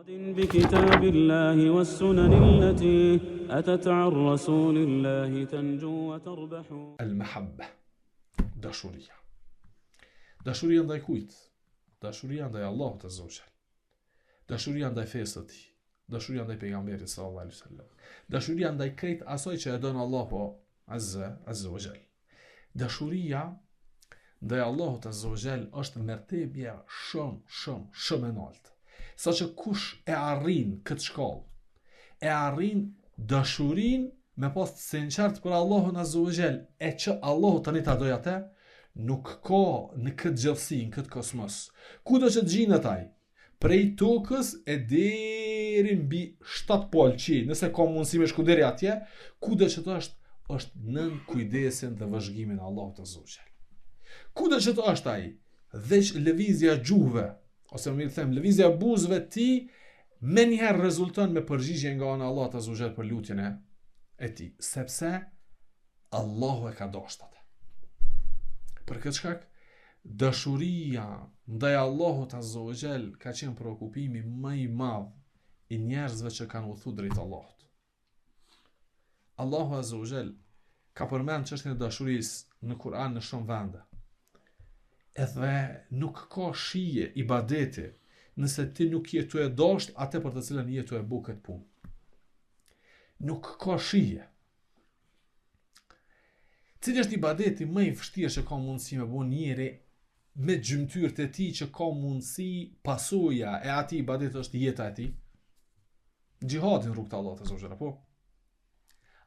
بكتاب الله والسنن التي أتت عن رسول الله تنجو وتربح. المحبة dashuria. Dashuria ndaj kujt? Dashuria ndaj Allahut Azza wa Jall. Dashuria ndaj fesë të tij. Dashuria ndaj pejgamberit sallallahu alaihi wasallam. Dashuria ndaj krejt asaj që e don Allahu Azza wa Jall. Dashuria ndaj Allahut Azza wa Jall është mertebja shumë e lartë. Saqë kush e arrin këtë shkallë, e arrin dashurin me pas të sinqert për Allahun Azza wa Jall, e që Allahu tani ta doj atë, nuk ka në këtë gjallësi, në këtë kosmos, kudo që të gjinet ai, prej tokës e deri mbi 7 polë qi, nëse ka mundësi me shku deri atje, kudo që të është nën kujdesin dhe vëzhgimin e Allahut Azza wa Jall. Kudo që të është ai, veç lëvizja gjuhëve, ose më mirë them, lëvizja buzëve ti, me njëherë rezulton me përgjigje nga ana Allahut Azza wa Jall për lutjen e tij, sepse Allahu e ka dashur atë. Për këtë shkak, dashuria ndaj Allahut Azza wa Jall ka qenë preokupimi më i madh i njerëzve që kanë udhëtuar drejt Allahut. Allahu Azza wa Jall ka përmend çështjen e dashurisë në Kur'an në shumë vende. Edhe nuk ka shije ibadeti nëse ti nuk je tu e dasht atë për të cilën je tu e bu këtë punë. Nuk ka shije. Cili është ibadeti më i vështirë që ka mundësi me bu njëri me gjymtyrët e tij që ka mundësi pasoja e atij ibadeti është jeta e tij? Xhihadi në rrugt të Allahut Azza wa Jall, po?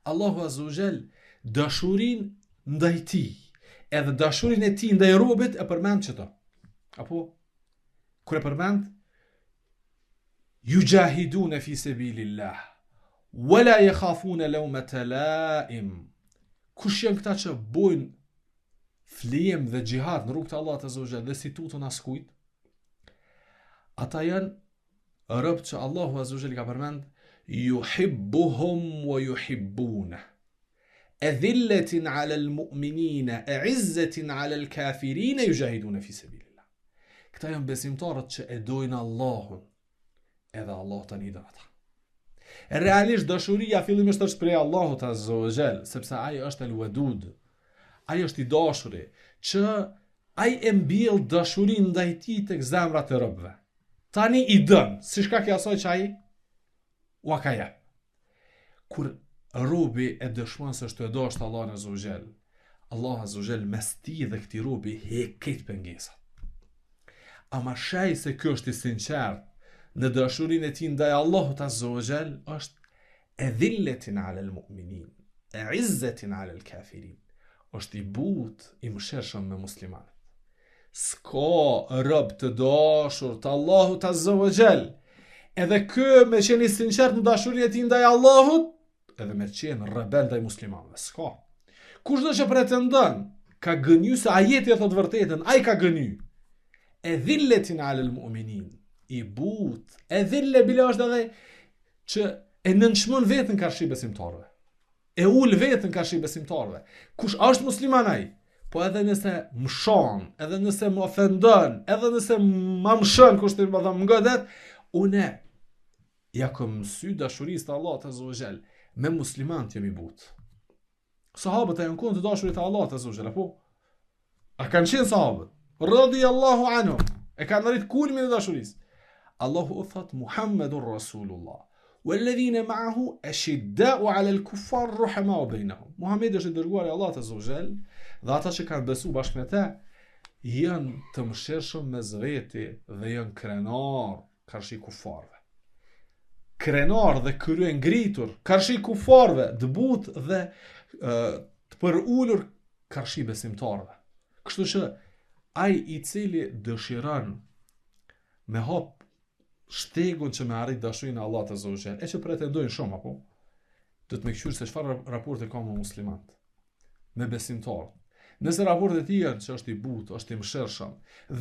Allahu Azza wa Jall dashurin ndaj tij edhe dashurin e tij ndaj robit e përmend çto. Apo kur e përmend yujahiduna fi sabilillah wala yakhafuna lawmata la'im. Kush janë këta që bojnë flijem dhe xhihad në rrugt të Allahut Azza wa Jall dhe si tutën askujt? Ata janë rob që Allahu Azza wa Jall ka përmend yuhibbuhum wa yuhibbuna. أذلة على المؤمنين أعزة على الكافرين يجاهدون في سبيل الله. Këta janë besimtarët që e dojnë Allahun, edhe Allah të një dëra ta. Realisht dashuria fillimisht është prej Allahut Azza wa Jall, sepse ai është el wadud, ai është i dashuri, që ai e mbjell dashurin ndaj tij tek zemrat e robëve. Tani i dën, si shkak i asaj që ai ua ka jep. Kur robi e dëshmon se është e dashur Allahun Azza wa Jall, Allah Azza wa Jall mes tij dhe këtij robi heq këtë pengesat. Ama shaj se kjo është i sinqert në dashurinë e tij ndaj Allahut Azza wa Jall është edhilletin ala al-mu'minin, izzetin ala al-kafirin. Është i butë, i mëshirshëm me muslimanët. S'ka rob të dashur të Allahut Azza wa Jall, edhe ky me qenë i sinqert në dashurinë e tij ndaj Allahut, edhe me qenë rebel ndaj muslimanëve. S'ka. Kushdo që pretendon ka gënyu se ajeti e thot vërtetën, ai ka gënyu. E dhilletin ala al-mu'minin, i but, e dhille bile është edhe që e nënçmon vetën karshi besimtarëve. E ul vetën karshi besimtarëve. Kush është musliman ai? Po edhe nëse më shon, edhe nëse më ofendon, edhe nëse më mshon kushtin më dha më godet, unë ja kam mësy dashurisë të Allahut Azza wa Jall. Me muslimanët jemi but. Sahabët e janë kënd të dashurit të Allahut Azza wa Jall, po? A kanë qenë sahabët? Radiyallahu anhum. E kanë rrit kulmin e dashurisë. Allahu u thot Muhammedur Rasulullah. Walladhina ma'ahu ashidda'u 'ala al-kuffar ruhama'u bainahum. Muhamedi është i dërguari i Allahut Azza wa Jall, dhe ata që kanë besuar bashkë me të janë të mëshirshëm mes veti dhe janë krenar karshi kufarëve. Krenar dhe krye ngritur karshi kufarëve, dëbut dhe të përulur karshi besimtarëve. Kështu që ai i cili dëshiron me hap shtegun që me arrit dashurinë e Allahut Azza wa Jall, e që pretendojnë shumë apo, do të më këshyr se çfarë raporte ka me muslimanët, me besimtarët. Nëse raportet i janë që është i butë, është i mëshirshëm,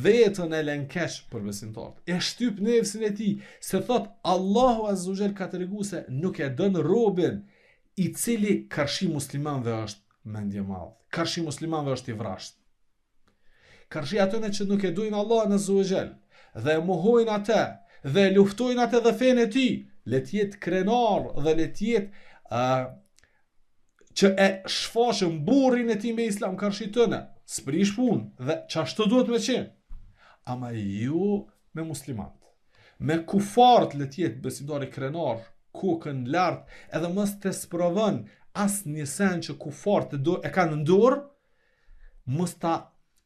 vetën e lën keq për besimtarët, e shtyp nefsin e tij, se thot Allahu Azza wa Jall ka treguar se nuk e don robën i cili karshi muslimanëve është mendje madh. Karshi muslimanëve është i vrasht. Karshi atyre që nuk e dojnë Allahun Azza wa Jall dhe e mohojnë atë dhe luftojnë atë dhe fenë e tij, le të jetë krenar dhe le të jetë që e shfaqën burrin e tij me islam karshi tëne, s'prish punë dhe çashtu duhet me qenë. Ama ju me muslimanët. Me kufarët le të jetë besimtari krenar, kokën lart, edhe mos të sprovon asnjë sen që kufarët e kanë në dorë, mos ta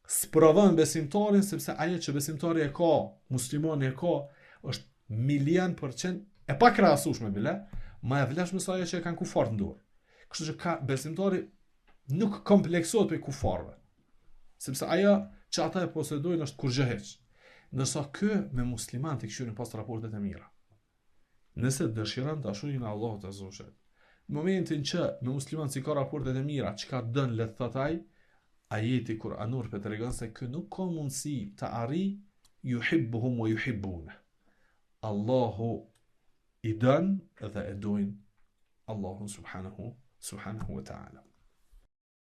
sprovon besimtarin, sepse ajo që besimtari e ka, muslimani e ka, është 1,000,000% e pa krahasueshme bile, më e vlefshme se ajo që e kanë kufarët në dorë. Kështu që besimtari nuk kompleksohet për kufarëve, sepse ajo që ata e posedojnë është kur gjë hiç. Ndërsa me muslimanët i këshyrin pas raportet e mira. Nëse dëshiron dashurinë e Allahut azza wa jall, në momentin që me muslimanët si ka raportet e mira, çka dën le të thot ai, ajeti kuranor për tregon se kë nuk ka mundësi të arrijë yuhibbuhum wa yuhibbuna. Allahu i dën dhe e dojnë Allahun subhanahu wa ta'ala.